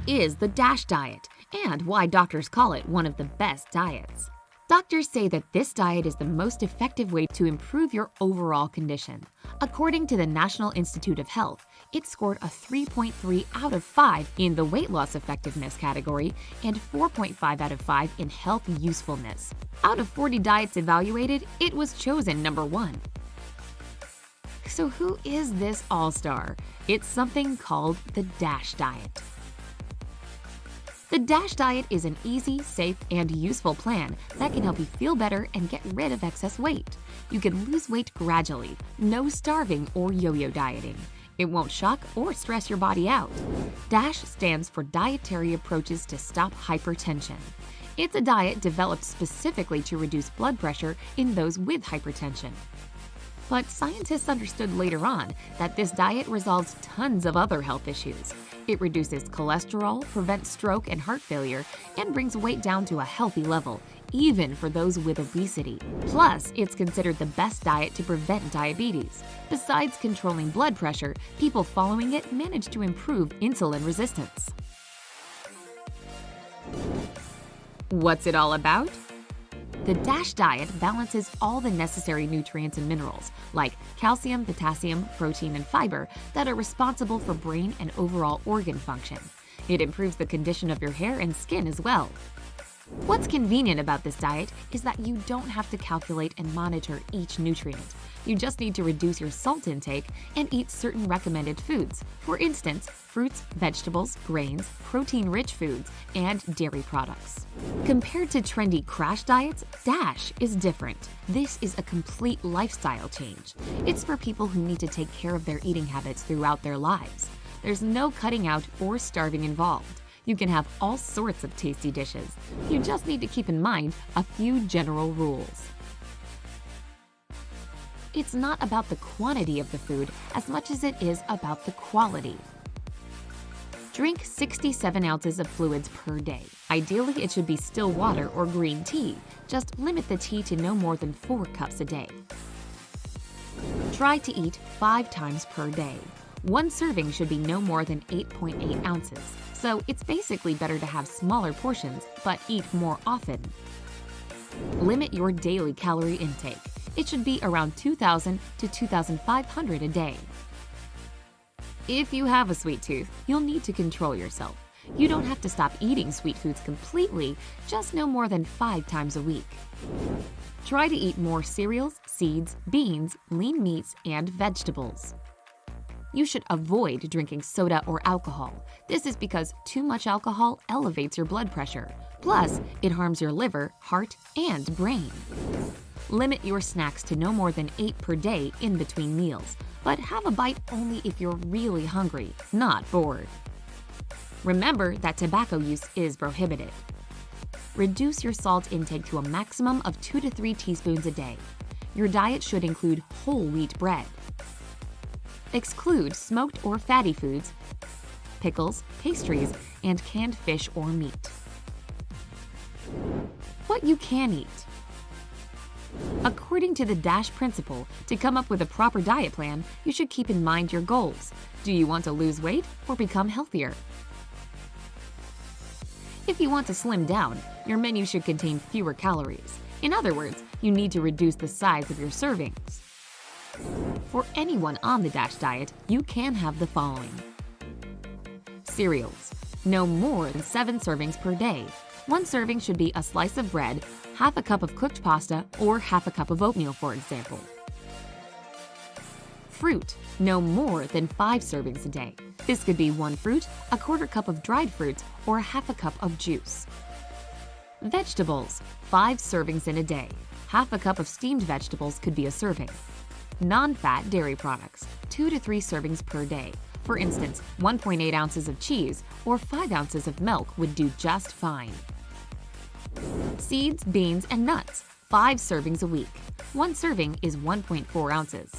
is the DASH diet and why doctors call it one of the best diets. Doctors say that this diet is the most effective way to improve your overall condition. According to the National Institute of Health, it scored a 3.3 out of 5 in the weight loss effectiveness category and 4.5 out of 5 in health usefulness. Out of 40 diets evaluated, it was chosen number 1. So who is this all-star? It's something called the DASH diet. The DASH diet is an easy, safe, and useful plan that can help you feel better and get rid of excess weight. You can lose weight gradually, no starving or yo-yo dieting. It won't shock or stress your body out. DASH stands for Dietary Approaches to Stop Hypertension. It's a diet developed specifically to reduce blood pressure in those with hypertension. But scientists understood later on that this diet resolves tons of other health issues. It reduces cholesterol, prevents stroke and heart failure, and brings weight down to a healthy level, even for those with obesity. Plus, it's considered the best diet to prevent diabetes. Besides controlling blood pressure, people following it manage to improve insulin resistance. What's it all about? The DASH diet balances all the necessary nutrients and minerals, like calcium, potassium, protein, and fiber, that are responsible for brain and overall organ function. It improves the condition of your hair and skin as well. What's convenient about this diet is that you don't have to calculate and monitor each nutrient. You just need to reduce your salt intake and eat certain recommended foods. For instance, fruits, vegetables, grains, protein-rich foods, and dairy products. Compared to trendy crash diets, DASH is different. This is a complete lifestyle change. It's for people who need to take care of their eating habits throughout their lives. There's no cutting out or starving involved. You can have all sorts of tasty dishes. You just need to keep in mind a few general rules. It's not about the quantity of the food as much as it is about the quality. Drink 67 ounces of fluids per day. Ideally, it should be still water or green tea. Just limit the tea to no more than 4 cups a day. Try to eat 5 times per day. One serving should be no more than 8.8 ounces, so it's basically better to have smaller portions but eat more often. Limit your daily calorie intake. It should be around 2,000 to 2,500 a day. If you have a sweet tooth, you'll need to control yourself. You don't have to stop eating sweet foods completely, just no more than 5 times a week. Try to eat more cereals, seeds, beans, lean meats, and vegetables. You should avoid drinking soda or alcohol. This is because too much alcohol elevates your blood pressure. Plus, it harms your liver, heart, and brain. Limit your snacks to no more than 8 per day in between meals, but have a bite only if you're really hungry, not bored. Remember that tobacco use is prohibited. Reduce your salt intake to a maximum of 2 to 3 teaspoons a day. Your diet should include whole wheat bread. Exclude smoked or fatty foods, pickles, pastries, and canned fish or meat. What you can eat. According to the DASH principle, to come up with a proper diet plan, you should keep in mind your goals. Do you want to lose weight or become healthier? If you want to slim down, your menu should contain fewer calories. In other words, you need to reduce the size of your servings. For anyone on the DASH diet, you can have the following. Cereals. No more than 7 servings per day. One serving should be a slice of bread, half a cup of cooked pasta, or half a cup of oatmeal, for example. Fruit. No more than 5 servings a day. This could be 1 fruit, a quarter cup of dried fruits, or half a cup of juice. Vegetables. 5 servings in a day. Half a cup of steamed vegetables could be a serving. Non-fat dairy products. 2 to 3 servings per day. For instance, 1.8 ounces of cheese or 5 ounces of milk would do just fine. Seeds, beans, and nuts. 5 servings a week. One serving is 1.4 ounces.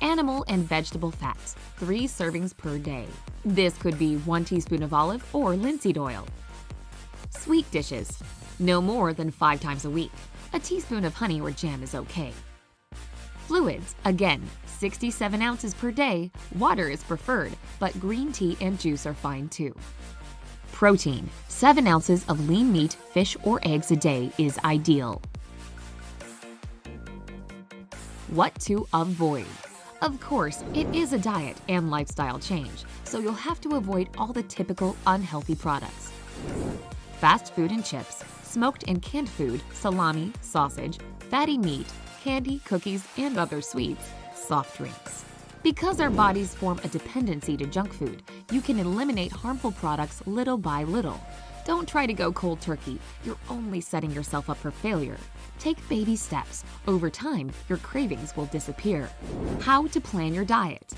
Animal and vegetable fats. 3 servings per day. This could be 1 teaspoon of olive or linseed oil. Sweet dishes. No more than 5 times a week. A teaspoon of honey or jam is okay. Fluids. Again, 67 ounces per day. Water is preferred, but green tea and juice are fine too. Protein: 7 ounces of lean meat, fish, or eggs a day is ideal. What to avoid? Of course, it is a diet and lifestyle change, so you'll have to avoid all the typical unhealthy products. Fast food and chips, smoked and canned food, salami, sausage, fatty meat, candy, cookies, and other sweets, soft drinks. Because our bodies form a dependency to junk food, you can eliminate harmful products little by little. Don't try to go cold turkey, you're only setting yourself up for failure. Take baby steps. Over time, your cravings will disappear. How to plan your diet.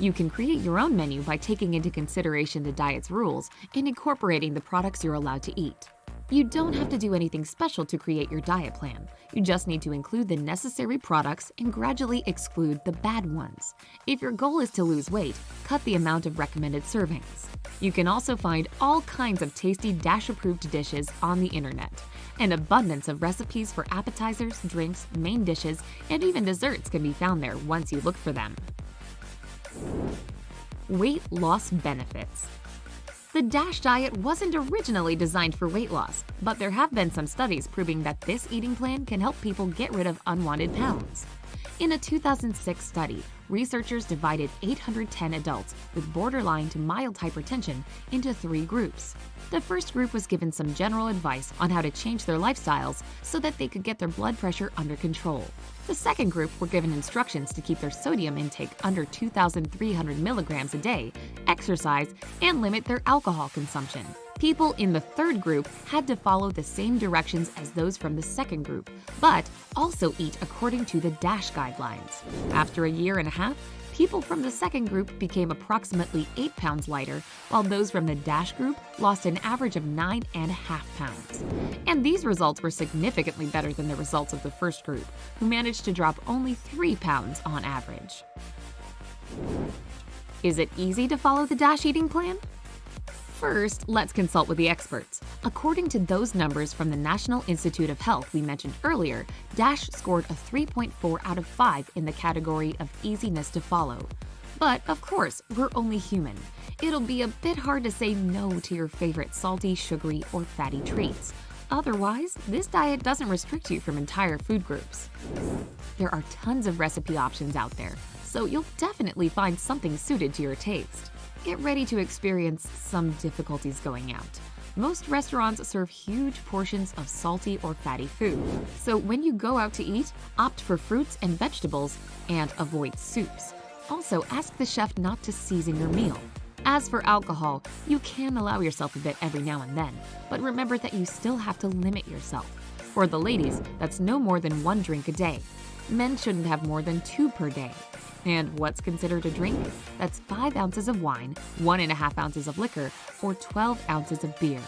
You can create your own menu by taking into consideration the diet's rules and incorporating the products you're allowed to eat. You don't have to do anything special to create your diet plan. You just need to include the necessary products and gradually exclude the bad ones. If your goal is to lose weight, cut the amount of recommended servings. You can also find all kinds of tasty DASH-approved dishes on the internet. An abundance of recipes for appetizers, drinks, main dishes, and even desserts can be found there once you look for them. Weight loss benefits. The DASH diet wasn't originally designed for weight loss, but there have been some studies proving that this eating plan can help people get rid of unwanted pounds. In a 2006 study, researchers divided 810 adults with borderline to mild hypertension into 3 groups. The first group was given some general advice on how to change their lifestyles so that they could get their blood pressure under control. The second group were given instructions to keep their sodium intake under 2,300 milligrams a day, exercise, and limit their alcohol consumption. People in the third group had to follow the same directions as those from the second group, but also eat according to the DASH guidelines. After a year and a half, people from the second group became approximately 8 pounds lighter, while those from the DASH group lost an average of 9.5 pounds. And these results were significantly better than the results of the first group, who managed to drop only 3 pounds on average. Is it easy to follow the DASH eating plan? First, let's consult with the experts. According to those numbers from the National Institute of Health we mentioned earlier, DASH scored a 3.4 out of 5 in the category of easiness to follow. But of course, we're only human. It'll be a bit hard to say no to your favorite salty, sugary, or fatty treats. Otherwise, this diet doesn't restrict you from entire food groups. There are tons of recipe options out there, so you'll definitely find something suited to your taste. Get ready to experience some difficulties going out. Most restaurants serve huge portions of salty or fatty food, so when you go out to eat, opt for fruits and vegetables and avoid soups. Also, ask the chef not to season your meal. As for alcohol, you can allow yourself a bit every now and then, but remember that you still have to limit yourself. For the ladies, that's no more than 1 drink a day. Men shouldn't have more than 2 per day. And what's considered a drink? That's 5 ounces of wine, 1.5 ounces of liquor, or 12 ounces of beer.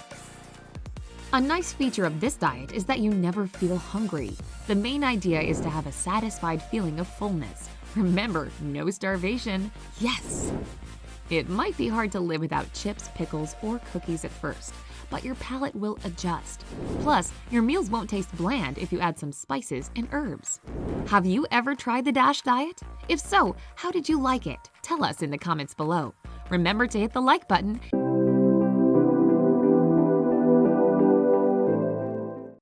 A nice feature of this diet is that you never feel hungry. The main idea is to have a satisfied feeling of fullness. Remember, no starvation. Yes! It might be hard to live without chips, pickles, or cookies at first, but your palate will adjust. Plus, your meals won't taste bland if you add some spices and herbs. Have you ever tried the DASH diet? If so, how did you like it? Tell us in the comments below. Remember to hit the like button